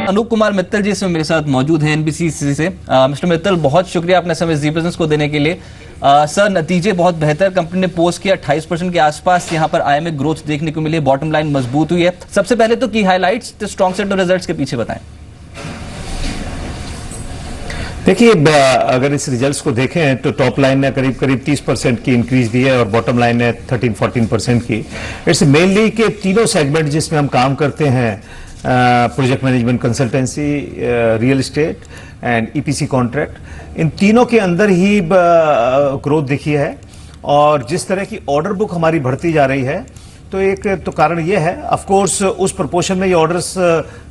अनूप कुमार मित्तल जी इसमें मेरे साथ मौजूद हैं एनबीसीसी से। मिस्टर मित्तल, बहुत शुक्रिया अपने समय जी बिजनेस को देने के लिए। सर, नतीजे बहुत बेहतर कंपनी ने पोस्ट किया, 28% के आसपास यहाँ पर आय में ग्रोथ देखने को मिली, बॉटम लाइन मजबूत हुई है। सबसे पहले तो की highlights strong set of results के पीछे बताएं। देखिए, अगर इस रिजल्ट्स को देखें तो टॉप लाइन ने करीब 30% की इंक्रीज दी है और बॉटम लाइन ने 13-14% की। इट्स मेनली के तीनों सेगमेंट जिसमें हम काम करते हैं, project management consultancy, real estate and EPC contract, इन तीनों के अंदर ही ग्रोथ दिखी है। और जिस तरह की ऑर्डर बुक हमारी बढ़ती जा रही है तो एक तो कारण ये है, ऑफ कोर्स उस प्रोपोर्शन में ये ऑर्डर्स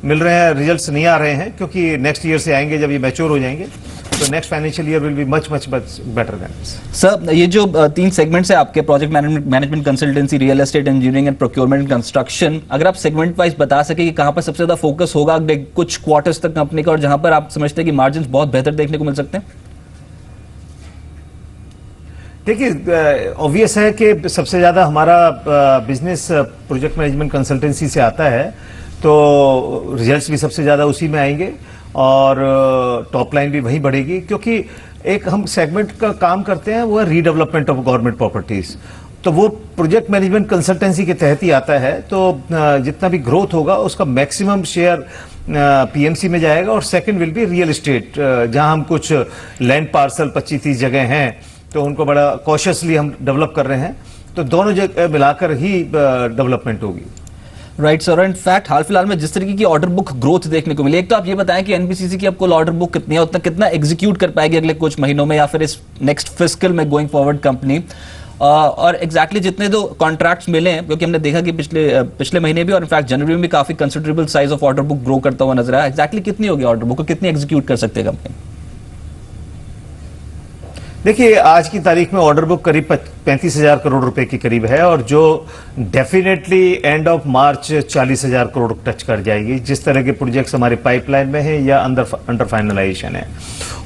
मिल रहे हैं, रिजल्ट्स नहीं आ रहे हैं क्योंकि नेक्स्ट ईयर से आएंगे जब ये मैच्योर हो जाएंगे, तो next financial year will be much better than this. Sir, ये जो 3 सेगमेंट्स है आपके, project management consultancy, real estate engineering and procurement construction, अगर आप सेगमेंट वाइज बता सके कि कहां पर सबसे ज्यादा फोकस होगा कुछ क्वार्टर्स तक कंपनी का, और जहां पर आप समझते हैं कि मार्जिन बहुत बेहतर देखने को मिल सकते हैं? देखिए, ऑब्वियस है कि सबसे ज्यादा हमारा बिजनेस प्रोजेक्ट मैनेजमेंट कंसल्टेंसी से आता है, तो रिजल्ट्स भी सबसे ज्यादा उसी में आएंगे और टॉप लाइन भी वहीं बढ़ेगी, क्योंकि एक हम सेगमेंट का काम करते हैं वो है रीडेवलपमेंट ऑफ गवर्नमेंट प्रॉपर्टीज, तो वो प्रोजेक्ट मैनेजमेंट कंसल्टेंसी के तहत ही आता है। तो जितना भी ग्रोथ होगा उसका मैक्सिमम शेयर पीएमसी में जाएगा, और second will be real estate, जहां हम कुछ लैंड पार्सल 25-30 जगह हैं तो उनको बड़ा कॉशियसली हम डेवलप कर रहे हैं, तो दोनों जगह मिलाकर ही डेवलपमेंट होगी। राइट सर, इनफैक्ट हाल फिलहाल में जिस तरीके की ऑर्डर बुक ग्रोथ देखने को मिली, एक तो आप ये बताएं कि एनबीसीसी की अब कुल ऑर्डर बुक कितनी है, उतना कितना एग्जीक्यूट कर पाएगी अगले कुछ महीनों में या फिर इस नेक्स्ट फिस्कल में गोइंग फॉरवर्ड कंपनी, और एग्जैक्टली जितने तो कॉन्ट्रैक्ट्स मिले हैं, क्योंकि हमने देखा कि पिछले महीने भी और इनफैक्ट जनवरी में भी काफी considerable size of order book grow करता हुआ नजर आया, एग्जैक्टली कितनी होगी ऑर्डर बुक, कितनी एग्जीक्यूट कर सकते हैं कंपनी? देखिए, आज की तारीख में ऑर्डर बुक करीब 35,000 करोड़ रुपए के करीब है, और जो definitely end of March 40,000 crore touch कर जाएगी, जिस तरह के प्रोजेक्ट्स हमारे पाइपलाइन में है या अंडर फाइनलाइजेशन है।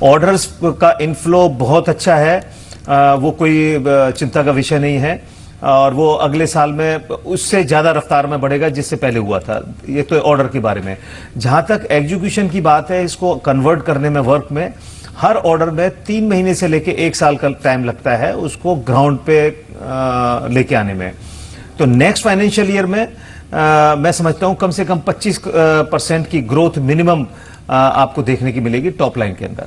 ऑर्डर्स का इनफ्लो बहुत अच्छा है, वो कोई चिंता का विषय नहीं है, और वो अगले साल में उससे ज्यादा रफ्तार में बढ़ेगा जिससे पहले हुआ था। ये तो ऑर्डर के बारे में। जहां तक एग्जीक्यूशन की बात है, इसको कन्वर्ट करने में, वर्क में, हर ऑर्डर में 3 महीने से लेके 1 साल का टाइम लगता है उसको ग्राउंड पे लेके आने में। तो नेक्स्ट फाइनेंशियल ईयर में मैं समझता हूं कम से कम 25% की ग्रोथ मिनिमम आपको देखने की मिलेगी टॉप लाइन के अंदर।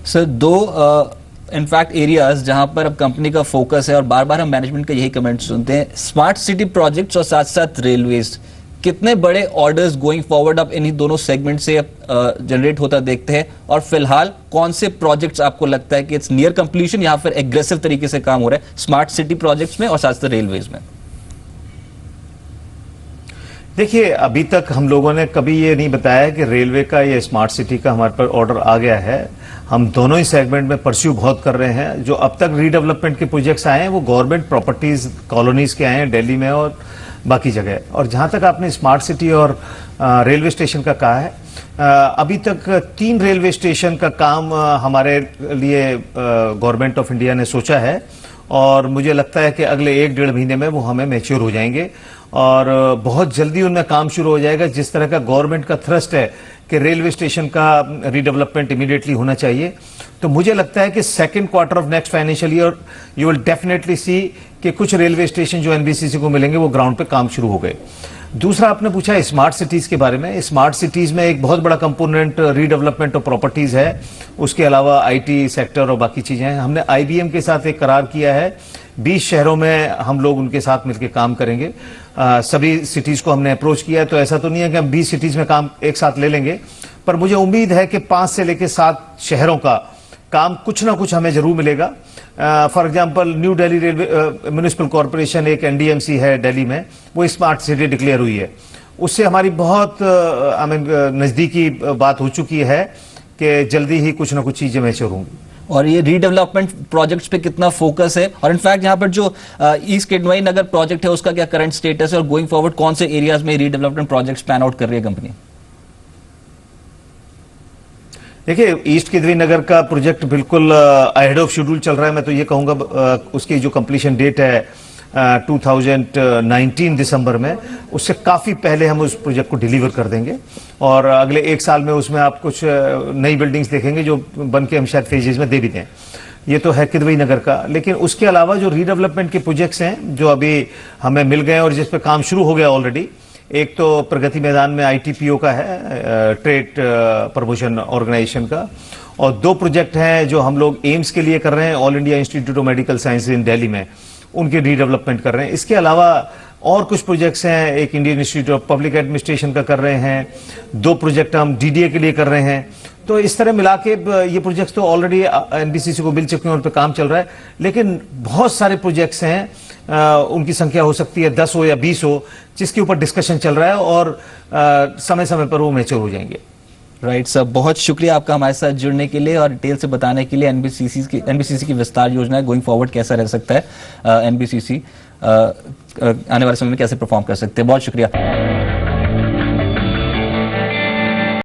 सर, दो इनफैक्ट एरियाज जहां पर अब कंपनी का फोकस है और बार बार हम मैनेजमेंट का यही कमेंट सुनते हैं, स्मार्ट सिटी प्रोजेक्ट्स और साथ साथ रेलवेज, कितने बड़े ऑर्डर्स गोइंग फॉरवर्ड अब इन्हीं दोनों सेगमेंट से जनरेट होता देखते हैं, और फिलहाल कौन से प्रोजेक्ट्स आपको लगता है कि इट्स नियर कंप्लीशन या फिर एग्रेसिव तरीके से काम हो रहा है स्मार्ट सिटी प्रोजेक्ट्स में और साथ साथ रेलवेज में? देखिए, अभी तक हम लोगों ने कभी ये नहीं बताया कि रेलवे का या स्मार्ट सिटी का हमारे पर ऑर्डर आ गया है। हम दोनों ही सेगमेंट में परस्यू बहुत कर रहे हैं। जो अब तक रीडेवलपमेंट के प्रोजेक्ट्स आए हैं वो गवर्नमेंट प्रॉपर्टीज कॉलोनीज के आए हैं, दिल्ली में और बाकी जगह। और जहां तक आपने स्मार्ट सिटी और रेलवे स्टेशन का कहा है, अभी तक 3 रेलवे स्टेशन का काम हमारे लिए गवर्नमेंट ऑफ इंडिया ने सोचा है, और मुझे लगता है कि अगले 1-1.5 महीने में वो हमें मैच्योर हो जाएंगे और बहुत जल्दी उनमें काम शुरू हो जाएगा। जिस तरह का गवर्नमेंट का थ्रस्ट है कि रेलवे स्टेशन का रीडेवलपमेंट इमीडिएटली होना चाहिए, तो मुझे लगता है कि second quarter of next financial year you will definitely see कि कुछ रेलवे स्टेशन जो एनबीसीसी को मिलेंगे वो ग्राउंड पे काम शुरू हो गए। दूसरा आपने पूछा स्मार्ट सिटीज के बारे में। स्मार्ट सिटीज में एक बहुत बड़ा कंपोनेंट रीडेवलपमेंट ऑफ प्रॉपर्टीज है, उसके अलावा आईटी सेक्टर और बाकी चीजें हैं। हमने आईबीएम के साथ एक करार किया है, 20 शहरों में हम लोग उनके साथ मिलकर काम करेंगे। सभी सिटीज को हमने अप्रोच किया है, तो ऐसा तो नहीं है कि हम 20 सिटीज में काम एक साथ ले लेंगे, पर मुझे उम्मीद है कि 5 से लेकर 7 शहरों का काम कुछ ना कुछ हमें जरूर मिलेगा। For example new Delhi railway municipal corporation, एक एनडीएमसी है दिल्ली में, वो स्मार्ट सिटी डिक्लेयर हुई है। उससे हमारी बहुत नजदीकी बात हो चुकी है कि जल्दी ही कुछ ना कुछ चीजें मैच्योर होंगी। और ये रीडेवलपमेंट प्रोजेक्ट्स पे कितना फोकस है, और इनफैक्ट यहाँ पर जो ईस्ट किडवाई नगर प्रोजेक्ट है उसका क्या करंट स्टेटस है, और गोइंग फॉरवर्ड कौन से एरियाज में रीडेवलपमेंट प्रोजेक्ट्स प्लान आउट कर रही है कंपनी? देखिए, ईस्ट किदवई नगर का प्रोजेक्ट बिल्कुल अहेड ऑफ शेड्यूल चल रहा है। मैं तो ये कहूंगा उसकी जो कंप्लीशन डेट है 2019 दिसंबर में, उससे काफ़ी पहले हम उस प्रोजेक्ट को डिलीवर कर देंगे और अगले 1 साल में उसमें आप कुछ नई बिल्डिंग्स देखेंगे जो बन के हम शायद फेजेज में दे भी दें। ये तो है किदवई नगर का, लेकिन उसके अलावा जो रीडेवलपमेंट के प्रोजेक्ट्स हैं जो अभी हमें मिल गए और जिस पे काम शुरू हो गया ऑलरेडी, एक तो प्रगति मैदान में ITPO का है, ट्रेड प्रमोशन ऑर्गेनाइजेशन का, और 2 प्रोजेक्ट हैं जो हम लोग एम्स के लिए कर रहे हैं, all India institute of medical science in Delhi में, उनके रीडेवलपमेंट कर रहे हैं। इसके अलावा और कुछ प्रोजेक्ट्स हैं, एक Indian institute of public administration का कर रहे हैं, 2 प्रोजेक्ट हम DDA के लिए कर रहे हैं। तो इस तरह मिला के ये प्रोजेक्ट्स तो ऑलरेडी NBCC को मिल चुके हैं, उन पर काम चल रहा है, लेकिन बहुत सारे प्रोजेक्ट्स हैं, उनकी संख्या हो सकती है 10 हो या 20 हो, जिसके ऊपर डिस्कशन चल रहा है और समय समय पर वो मैच्योर हो जाएंगे। राइट सर, बहुत शुक्रिया आपका हमारे साथ जुड़ने के लिए और डिटेल से बताने के लिए। एनबीसीसी की विस्तार योजना गोइंग फॉरवर्ड कैसा रह सकता है, NBCC आने वाले समय में कैसे परफॉर्म कर सकते हैं। बहुत शुक्रिया।